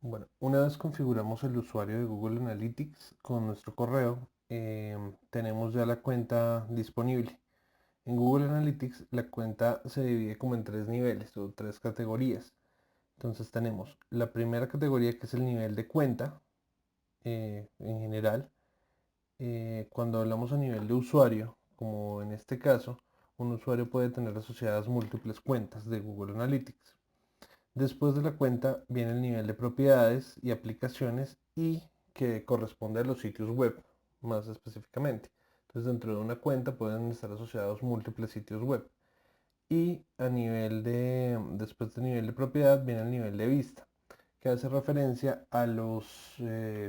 Bueno, una vez configuramos el usuario de Google Analytics con nuestro correo, tenemos ya la cuenta disponible. En Google Analytics la cuenta se divide como en tres niveles o tres categorías. Entonces tenemos la primera categoría que es el nivel de cuenta en general. Cuando hablamos a nivel de usuario, como en este caso, un usuario puede tener asociadas múltiples cuentas de Google Analytics. Después de la cuenta viene el nivel de propiedades y aplicaciones y que corresponde a los sitios web más específicamente. Entonces dentro de una cuenta pueden estar asociados múltiples sitios web. Y después del nivel de propiedad viene el nivel de vista, que hace referencia a los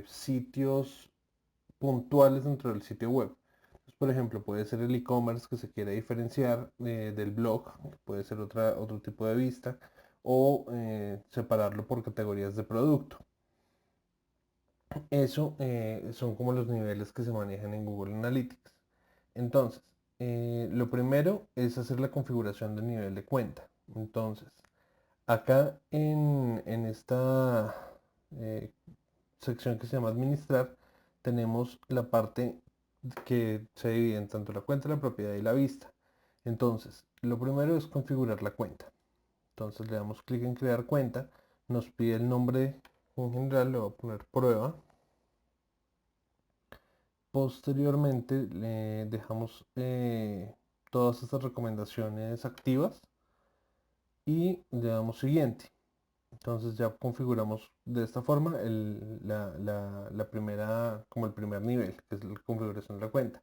sitios puntuales dentro del sitio web. Entonces, por ejemplo, puede ser el e-commerce que se quiere diferenciar del blog, que puede ser otro tipo de vista, o separarlo por categorías de producto. Eso son como los niveles que se manejan en Google Analytics. Entonces, lo primero es hacer la configuración del nivel de cuenta. Entonces, acá en esta eh, sección que se llama administrar, tenemos la parte que se divide en tanto la cuenta, la propiedad y la vista. Entonces, lo primero es configurar la cuenta. Entonces le damos clic en crear cuenta, nos pide el nombre en general, le voy a poner prueba. Posteriormente le dejamos todas estas recomendaciones activas y le damos siguiente. Entonces ya configuramos de esta forma la primera, como el primer nivel, que es la configuración de la cuenta.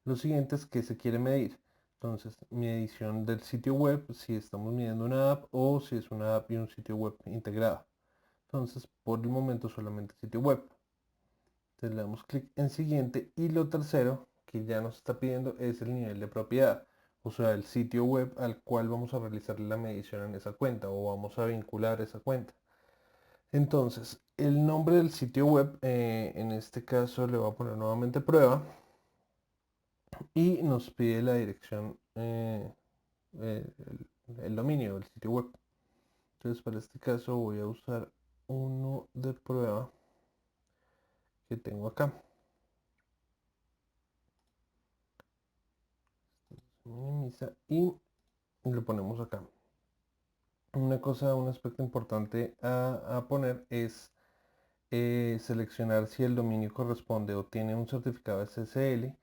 Lo siguiente es que se quiere medir. Entonces, medición del sitio web, si estamos midiendo una app o si es una app y un sitio web integrado. Entonces, por el momento solamente sitio web. Entonces le damos clic en siguiente y lo tercero que ya nos está pidiendo es el nivel de propiedad, o sea, el sitio web al cual vamos a realizar la medición en esa cuenta o vamos a vincular esa cuenta. Entonces, el nombre del sitio web, en este caso le voy a poner nuevamente prueba y nos pide la dirección, el dominio del sitio web. Entonces, para este caso voy a usar uno de prueba que tengo acá. Minimiza y lo ponemos acá. Un aspecto importante a poner es seleccionar si el dominio corresponde o tiene un certificado SSL,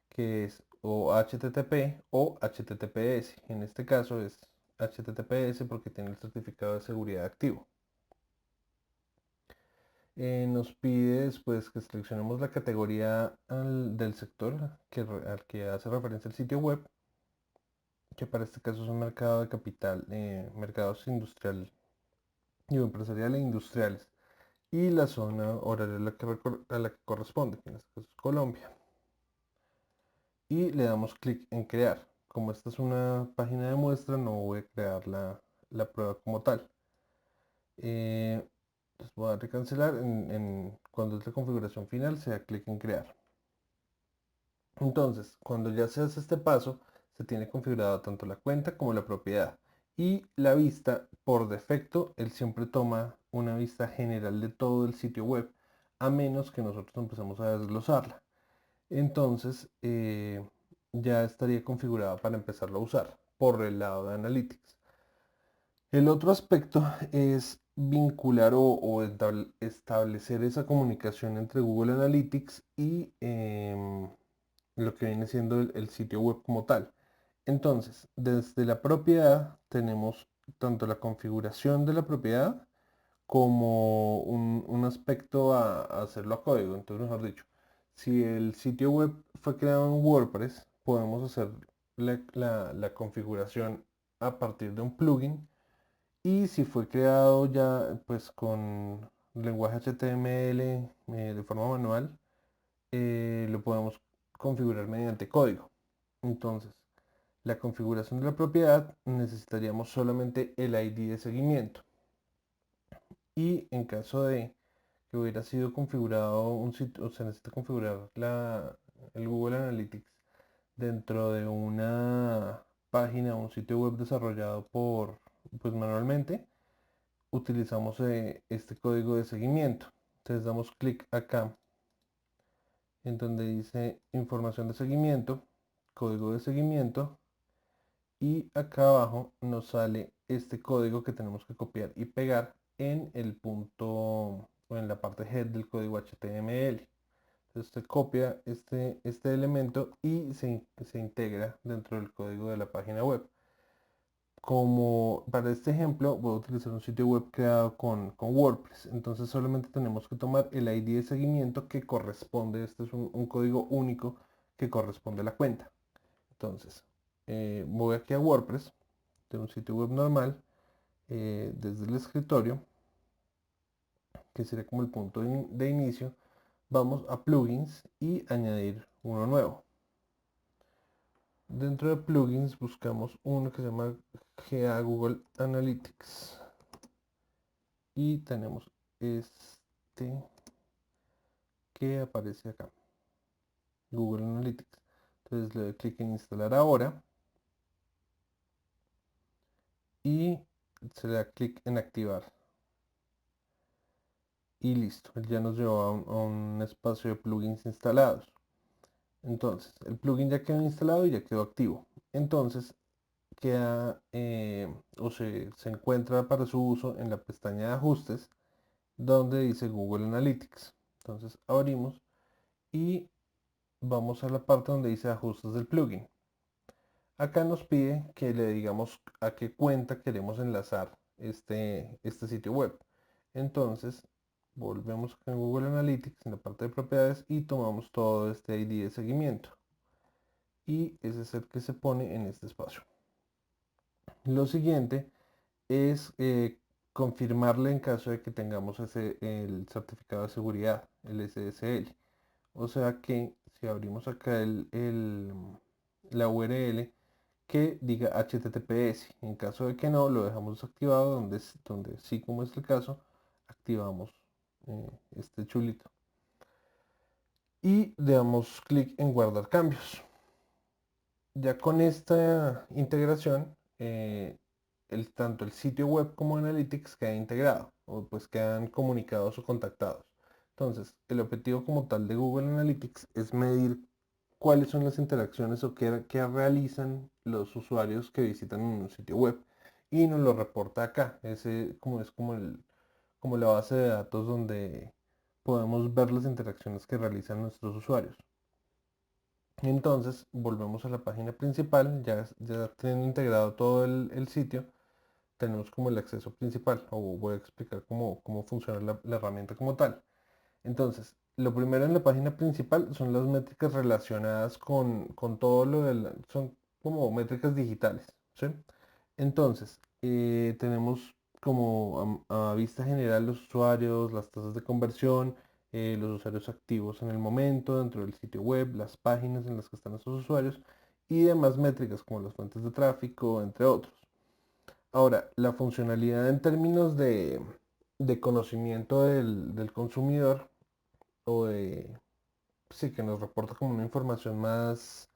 que es o HTTP o HTTPS. En este caso es HTTPS porque tiene el certificado de seguridad activo. Nos pide después que seleccionemos la categoría del sector al que hace referencia el sitio web, que para este caso es un mercado de capital, mercados industrial y empresarial e industriales. Y la zona horaria a la que corresponde, que en este caso es Colombia. Y le damos clic en crear. Como esta es una página de muestra, no voy a crear la prueba como tal. Entonces voy a darle cancelar. Cuando es la configuración final, se da clic en crear. Entonces, cuando ya se hace este paso, se tiene configurado tanto la cuenta como la propiedad. Y la vista, por defecto, él siempre toma una vista general de todo el sitio web, a menos que nosotros empecemos a desglosarla. Entonces, ya estaría configurada para empezarlo a usar por el lado de Analytics. El otro aspecto es vincular o establecer esa comunicación entre Google Analytics y lo que viene siendo el sitio web como tal. Entonces, desde la propiedad tenemos tanto la configuración de la propiedad como un aspecto a hacerlo a código. Entonces, mejor dicho, si el sitio web fue creado en WordPress, podemos hacer la configuración a partir de un plugin. Y si fue creado ya pues con lenguaje HTML de forma manual, lo podemos configurar mediante código. Entonces, la configuración de la propiedad necesitaríamos solamente el ID de seguimiento. Y en caso de que hubiera sido configurado un sitio, o se necesita configurar el Google Analytics dentro de una página o un sitio web desarrollado pues manualmente, utilizamos este código de seguimiento. Entonces damos clic acá en donde dice información de seguimiento, código de seguimiento, y acá abajo nos sale este código que tenemos que copiar y pegar en el punto o en la parte head del código HTML. Entonces se copia este elemento y se integra dentro del código de la página web. Como para este ejemplo voy a utilizar un sitio web creado con WordPress. Entonces solamente tenemos que tomar el ID de seguimiento que corresponde. Este es un código único que corresponde a la cuenta. Entonces voy aquí a WordPress de un sitio web normal, desde el escritorio, que sería como el punto de inicio. Vamos a plugins y añadir uno nuevo. Dentro de plugins buscamos uno que se llama GA Google Analytics y tenemos este que aparece acá, Google Analytics. Entonces le doy clic en instalar ahora y se le da clic en activar y listo, él ya nos llevó a un espacio de plugins instalados. Entonces el plugin ya quedó instalado y ya quedó activo. Entonces queda o se encuentra para su uso en la pestaña de ajustes donde dice Google Analytics. Entonces abrimos y vamos a la parte donde dice ajustes del plugin. Acá nos pide que le digamos a qué cuenta queremos enlazar este sitio web. Entonces volvemos acá en Google Analytics en la parte de propiedades y tomamos todo este ID de seguimiento. Y ese es el que se pone en este espacio. Lo siguiente es confirmarle en caso de que tengamos el certificado de seguridad, el SSL. O sea que si abrimos acá la URL que diga HTTPS, en caso de que no, lo dejamos desactivado, donde sí, como es el caso, activamos este chulito. Y le damos clic en guardar cambios. Ya con esta integración, tanto el sitio web como Analytics queda integrado, o pues quedan comunicados o contactados. Entonces, el objetivo como tal de Google Analytics es medir cuáles son las interacciones o qué realizan los usuarios que visitan un sitio web y nos lo reporta acá. Ese es como la base de datos donde podemos ver las interacciones que realizan nuestros usuarios. Entonces volvemos a la página principal, ya teniendo integrado todo el sitio, tenemos como el acceso principal, o voy a explicar cómo funciona la herramienta como tal. Entonces, lo primero en la página principal son las métricas relacionadas con todo son como métricas digitales, ¿sí? Entonces, tenemos como a vista general los usuarios, las tasas de conversión, los usuarios activos en el momento dentro del sitio web, las páginas en las que están esos usuarios y demás métricas como las fuentes de tráfico, entre otros. Ahora, la funcionalidad en términos de conocimiento del consumidor o sí, que nos reporta como una información más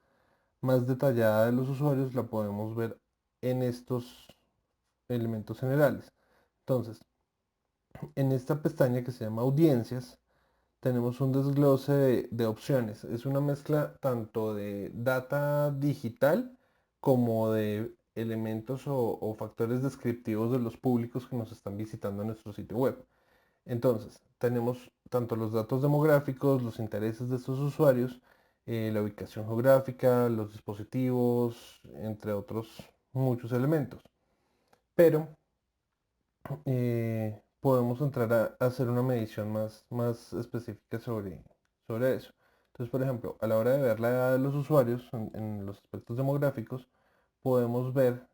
detallada de los usuarios, la podemos ver en estos elementos generales. Entonces, en esta pestaña que se llama audiencias, tenemos un desglose de opciones. Es una mezcla tanto de data digital como de elementos o factores descriptivos de los públicos que nos están visitando en nuestro sitio web. Entonces, tenemos tanto los datos demográficos, los intereses de estos usuarios, la ubicación geográfica, los dispositivos, entre otros muchos elementos. Pero podemos entrar a hacer una medición más específica sobre eso. Entonces, por ejemplo, a la hora de ver la edad de los usuarios en los aspectos demográficos, podemos ver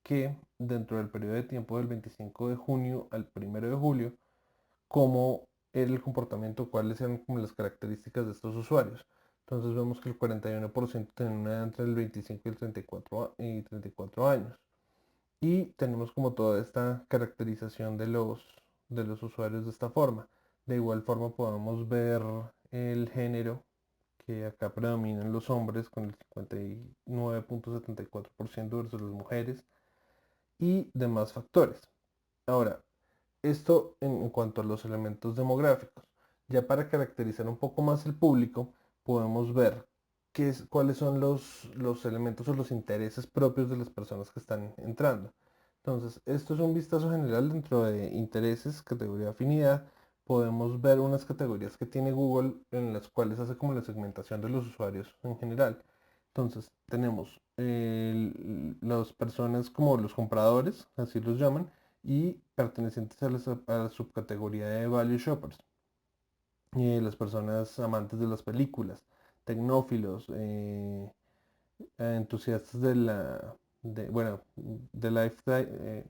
que dentro del periodo de tiempo del 25 de junio al 1 de julio, cómo era el comportamiento, cuáles eran como las características de estos usuarios. Entonces vemos que el 41% tiene una edad entre el 25 y el 34 años. Y tenemos como toda esta caracterización de los usuarios de esta forma. De igual forma podemos ver el género, que acá predominan los hombres con el 59.74% versus las mujeres y demás factores. Ahora, Esto en cuanto a los elementos demográficos. Ya para caracterizar un poco más el público, podemos ver cuáles son los elementos o los intereses propios de las personas que están entrando. Entonces, esto es un vistazo general dentro de intereses, categoría de afinidad. Podemos ver unas categorías que tiene Google en las cuales hace como la segmentación de los usuarios en general. Entonces, tenemos las personas como los compradores, así los llaman, y pertenecientes a la subcategoría de value shoppers. Las personas amantes de las películas, tecnófilos, entusiastas bueno, de lifestyle,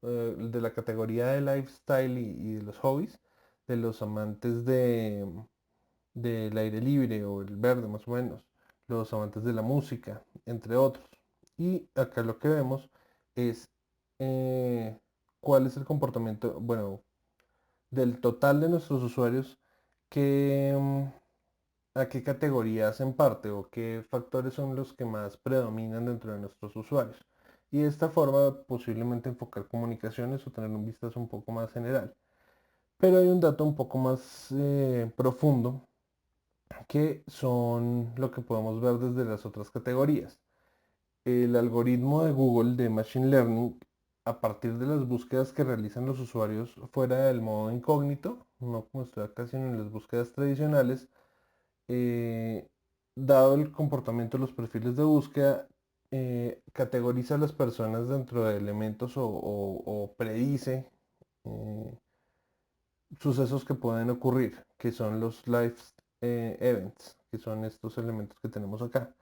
de la categoría de lifestyle y de los hobbies, de los amantes del aire libre o el verde más o menos, los amantes de la música, entre otros. Y acá lo que vemos es eh, cuál es el comportamiento, bueno, del total de nuestros usuarios, que, a qué categoría hacen parte o qué factores son los que más predominan dentro de nuestros usuarios. Y de esta forma posiblemente enfocar comunicaciones o tener un vistazo un poco más general. Pero hay un dato un poco más profundo que son lo que podemos ver desde las otras categorías. El algoritmo de Google de Machine Learning, a partir de las búsquedas que realizan los usuarios fuera del modo incógnito, no como estoy acá, sino en las búsquedas tradicionales, eh, dado el comportamiento de los perfiles de búsqueda, categoriza a las personas dentro de elementos o predice eh, sucesos que pueden ocurrir, que son los life events, que son estos elementos que tenemos acá,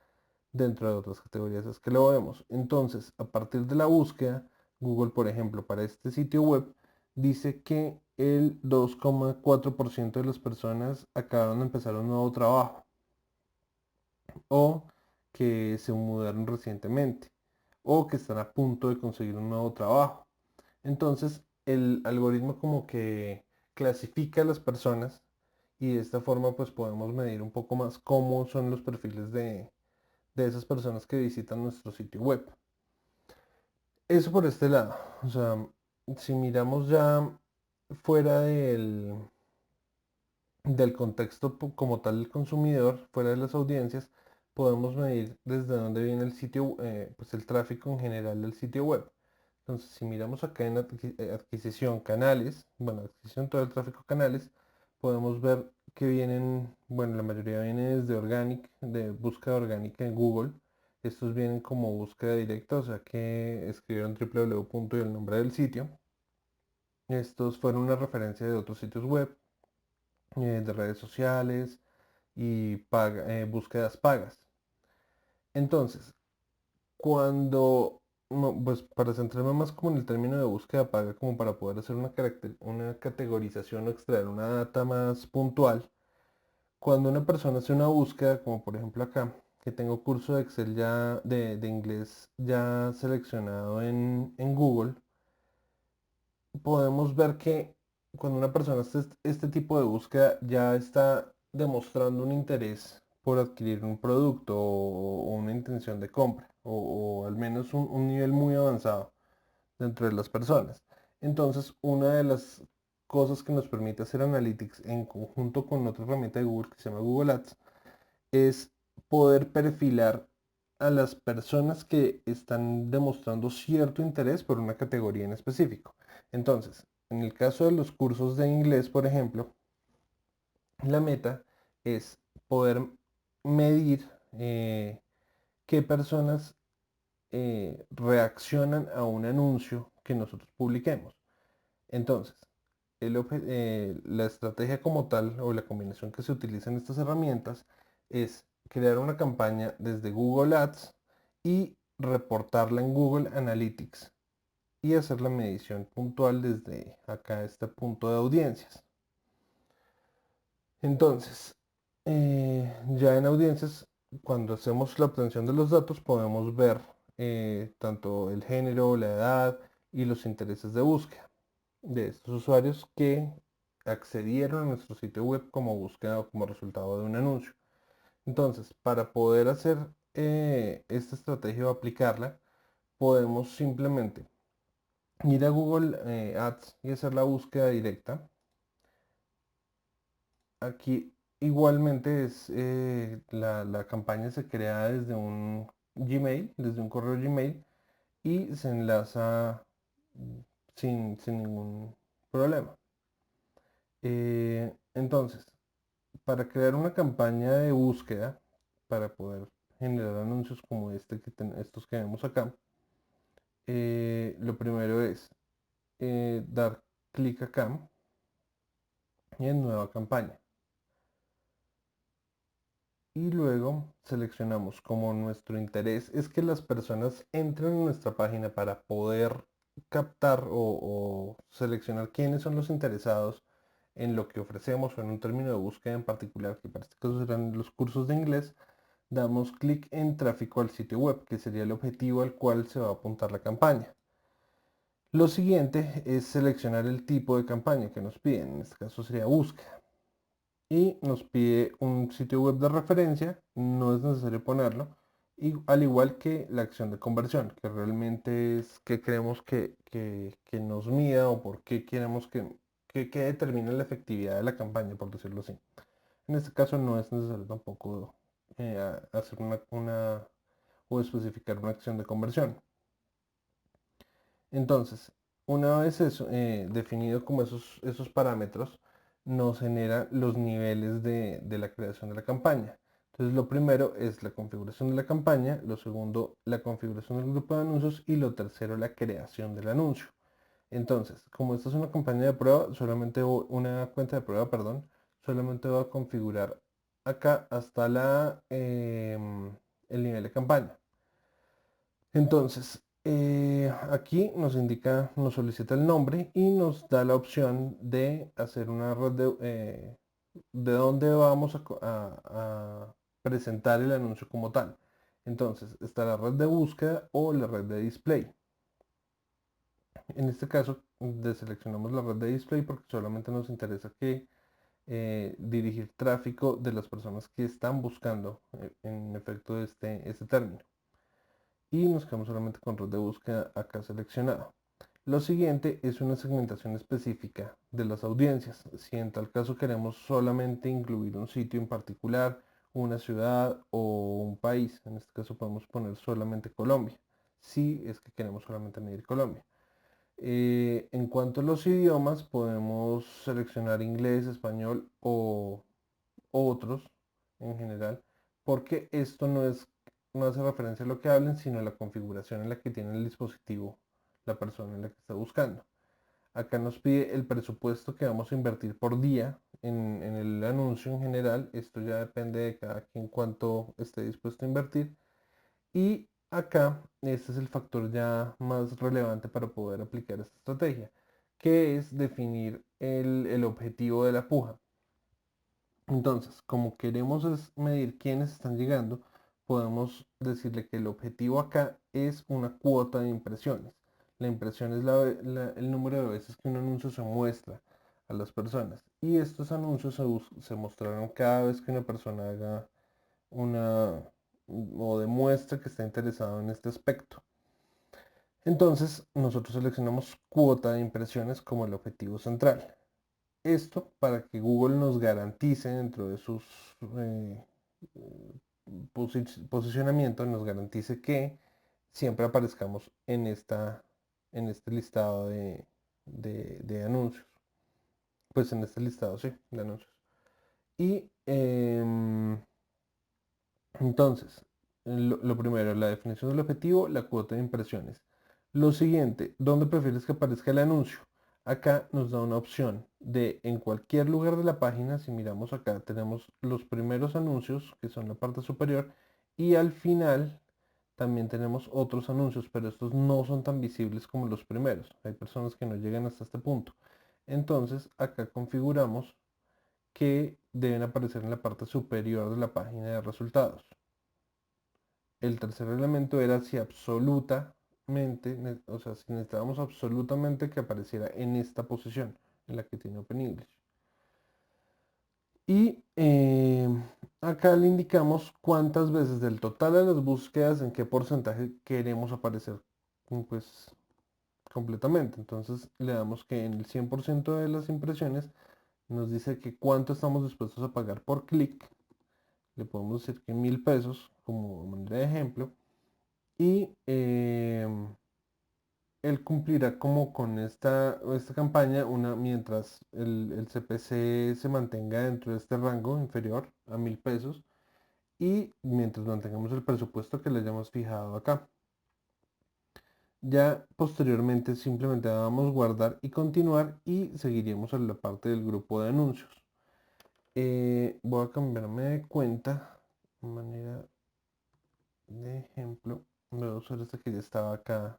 dentro de otras categorías es que lo vemos. Entonces, a partir de la búsqueda, Google, por ejemplo, para este sitio web, dice que el 2,4% de las personas acabaron de empezar un nuevo trabajo o que se mudaron recientemente o que están a punto de conseguir un nuevo trabajo. Entonces, el algoritmo como que clasifica a las personas y de esta forma pues podemos medir un poco más cómo son los perfiles de esas personas que visitan nuestro sitio web. Eso por este lado. O sea, si miramos ya fuera del contexto como tal del consumidor, fuera de las audiencias, podemos medir desde dónde viene el sitio, pues el tráfico en general del sitio web. Entonces, si miramos acá en adquisición canales, bueno, adquisición todo el tráfico canales, podemos ver que vienen, bueno, la mayoría viene desde Organic, de búsqueda orgánica en Google. Estos vienen como búsqueda directa, o sea que escribieron www. Y el nombre del sitio. Estos fueron una referencia de otros sitios web, de redes sociales y búsquedas pagas. Entonces, cuando, no, pues para centrarme más como en el término de búsqueda paga, como para poder hacer una categorización o extraer una data más puntual, cuando una persona hace una búsqueda, como por ejemplo acá, que tengo curso de Excel ya, de inglés ya seleccionado en Google, podemos ver que cuando una persona hace este tipo de búsqueda ya está demostrando un interés por adquirir un producto o una intención de compra o al menos un nivel muy avanzado dentro de las personas. Entonces, una de las cosas que nos permite hacer Analytics en conjunto con otra herramienta de Google que se llama Google Ads es poder perfilar a las personas que están demostrando cierto interés por una categoría en específico. Entonces, en el caso de los cursos de inglés, por ejemplo, la meta es poder medir qué personas reaccionan a un anuncio que nosotros publiquemos. Entonces, la estrategia como tal o la combinación que se utiliza en estas herramientas es crear una campaña desde Google Ads y reportarla en Google Analytics y hacer la medición puntual desde acá este punto de audiencias. Entonces, ya en audiencias, cuando hacemos la obtención de los datos, podemos ver tanto el género, la edad y los intereses de búsqueda de estos usuarios que accedieron a nuestro sitio web como búsqueda o como resultado de un anuncio. Entonces, para poder hacer esta estrategia o aplicarla, podemos simplemente ir a Google Ads y hacer la búsqueda directa. Aquí igualmente es la campaña se crea desde un Gmail, desde un correo Gmail y se enlaza sin ningún problema. Entonces, para crear una campaña de búsqueda, para poder generar anuncios como estos que vemos acá, lo primero es dar clic acá y en nueva campaña. Y luego seleccionamos como nuestro interés es que las personas entren en nuestra página para poder captar o seleccionar quiénes son los interesados en lo que ofrecemos o en un término de búsqueda en particular, que para este caso serán los cursos de inglés. Damos clic en tráfico al sitio web, que sería el objetivo al cual se va a apuntar la campaña. Lo siguiente es seleccionar el tipo de campaña que nos piden, en este caso sería búsqueda. Y nos pide un sitio web de referencia, no es necesario ponerlo, y al igual que la acción de conversión, que realmente es que queremos que nos mida o por qué queremos que determine la efectividad de la campaña, por decirlo así. En este caso no es necesario tampoco hacer una o especificar una acción de conversión. Entonces, una vez eso, definido como esos parámetros, nos genera los niveles de la creación de la campaña. Entonces, lo primero es la configuración de la campaña, lo segundo, la configuración del grupo de anuncios y lo tercero, la creación del anuncio. Entonces, como esta es una campaña de prueba, una cuenta de prueba, perdón, solamente voy a configurar acá hasta el nivel de campaña. Entonces, aquí nos solicita el nombre y nos da la opción de hacer una red de dónde vamos a presentar el anuncio como tal. Entonces, está la red de búsqueda o la red de display. En este caso, deseleccionamos la red de display porque solamente nos interesa que dirigir tráfico de las personas que están buscando en efecto este término. Y nos quedamos solamente con red de búsqueda acá seleccionada. Lo siguiente es una segmentación específica de las audiencias. Si en tal caso queremos solamente incluir un sitio en particular, una ciudad o un país, en este caso podemos poner solamente Colombia, si es que queremos solamente medir Colombia. En cuanto a los idiomas, podemos seleccionar inglés, español o otros en general, porque esto no hace referencia a lo que hablen, sino a la configuración en la que tiene el dispositivo la persona en la que está buscando. Acá nos pide el presupuesto que vamos a invertir por día en el anuncio en general. Esto ya depende de cada quien cuánto esté dispuesto a invertir. Y acá, este es el factor ya más relevante para poder aplicar esta estrategia, que es definir el objetivo de la puja. Entonces, como queremos es medir quiénes están llegando, podemos decirle que el objetivo acá es una cuota de impresiones. La impresión es el número de veces que un anuncio se muestra a las personas. Y estos anuncios se mostrarán cada vez que una persona haga una o demuestra que está interesado en este aspecto. Entonces, nosotros seleccionamos cuota de impresiones como el objetivo central. Esto para que Google nos garantice dentro de sus eh, posicionamientos, nos garantice que siempre aparezcamos en este listado de anuncios. Pues en este listado, sí, de anuncios. Y entonces, lo primero, la definición del objetivo, la cuota de impresiones. Lo siguiente, ¿dónde prefieres que aparezca el anuncio? Acá nos da una opción de en cualquier lugar de la página, si miramos acá, tenemos los primeros anuncios, que son la parte superior, y al final también tenemos otros anuncios, pero estos no son tan visibles como los primeros. Hay personas que no llegan hasta este punto. Entonces, acá configuramos que deben aparecer en la parte superior de la página de resultados. El tercer elemento era si absolutamente, o sea, si necesitábamos absolutamente que apareciera en esta posición en la que tiene Open English. Y acá le indicamos cuántas veces del total de las búsquedas, en qué porcentaje queremos aparecer pues, completamente. Entonces le damos que en el 100% de las impresiones nos dice que cuánto estamos dispuestos a pagar por clic. Le podemos decir que 1000 pesos como manera de ejemplo. Y él cumplirá como con esta campaña mientras el CPC se mantenga dentro de este rango inferior a 1000 pesos y mientras mantengamos el presupuesto que le hayamos fijado acá. Ya posteriormente simplemente damos guardar y continuar y seguiríamos a la parte del grupo de anuncios. Voy a cambiarme de cuenta, de manera de ejemplo, voy a usar esta que ya estaba acá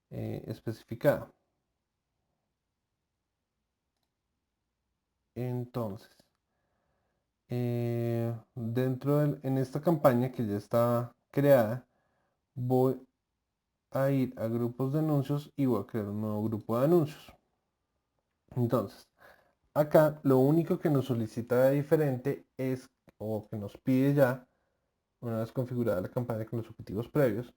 especificada. Entonces, en esta campaña que ya está creada, voy a ir a grupos de anuncios y voy a crear un nuevo grupo de anuncios. Entonces, acá lo único que nos solicita de diferente es, o que nos pide ya, una vez configurada la campaña con los objetivos previos,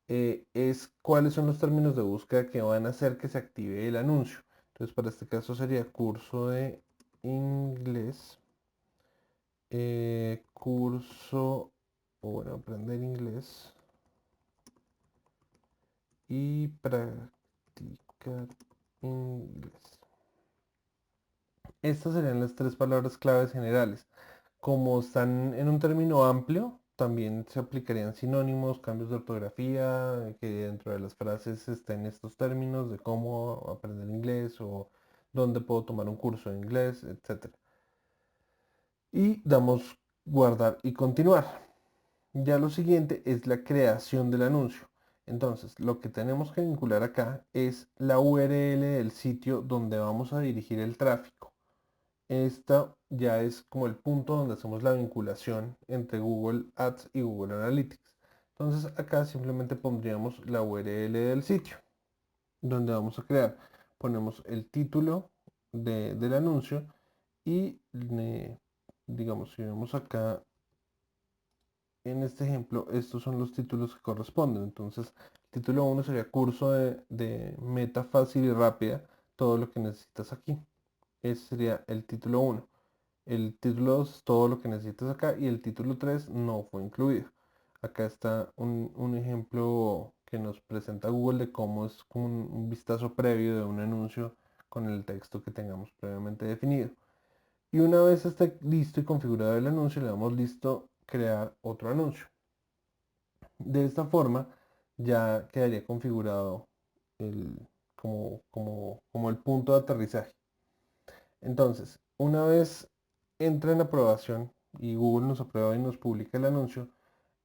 es cuáles son los términos de búsqueda que van a hacer que se active el anuncio. Entonces, para este caso sería curso de inglés, curso, o bueno, aprender inglés y practicar inglés. Estas serían las tres palabras claves generales. Como están en un término amplio, también se aplicarían sinónimos, cambios de ortografía, que dentro de las frases estén estos términos de cómo aprender inglés o dónde puedo tomar un curso de inglés, etc. Y damos guardar y continuar. Ya lo siguiente es la creación del anuncio. Entonces, lo que tenemos que vincular acá es la URL del sitio donde vamos a dirigir el tráfico. Esta ya es como el punto donde hacemos la vinculación entre Google Ads y Google Analytics. Entonces acá simplemente pondríamos la URL del sitio donde vamos a crear. Ponemos el título del anuncio y digamos, si vemos acá en este ejemplo, estos son los títulos que corresponden. Entonces, título 1 sería curso de meta fácil y rápida, todo lo que necesitas aquí. Ese sería el título 1. El título 2 es todo lo que necesitas acá y el título 3 no fue incluido. Acá está un ejemplo que nos presenta Google de cómo es como un vistazo previo de un anuncio con el texto que tengamos previamente definido. Y una vez esté listo y configurado el anuncio, le damos listo crear otro anuncio. De esta forma ya quedaría configurado como el punto de aterrizaje. Entonces, una vez entra en aprobación y Google nos aprueba y nos publica el anuncio,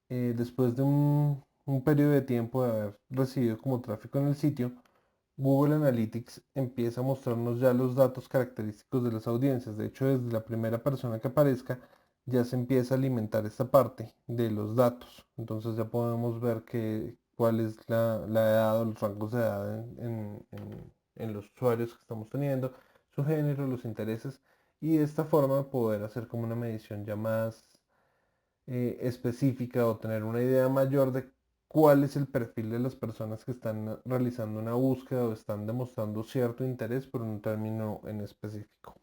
después de un periodo de tiempo de haber recibido como tráfico en el sitio, Google Analytics empieza a mostrarnos ya los datos característicos de las audiencias. De hecho, desde la primera persona que aparezca, ya se empieza a alimentar esta parte de los datos. Entonces ya podemos ver cuál es la edad o los rangos de edad en los usuarios que estamos teniendo, su género, los intereses, y de esta forma poder hacer como una medición ya más específica o tener una idea mayor de cuál es el perfil de las personas que están realizando una búsqueda o están demostrando cierto interés por un término en específico.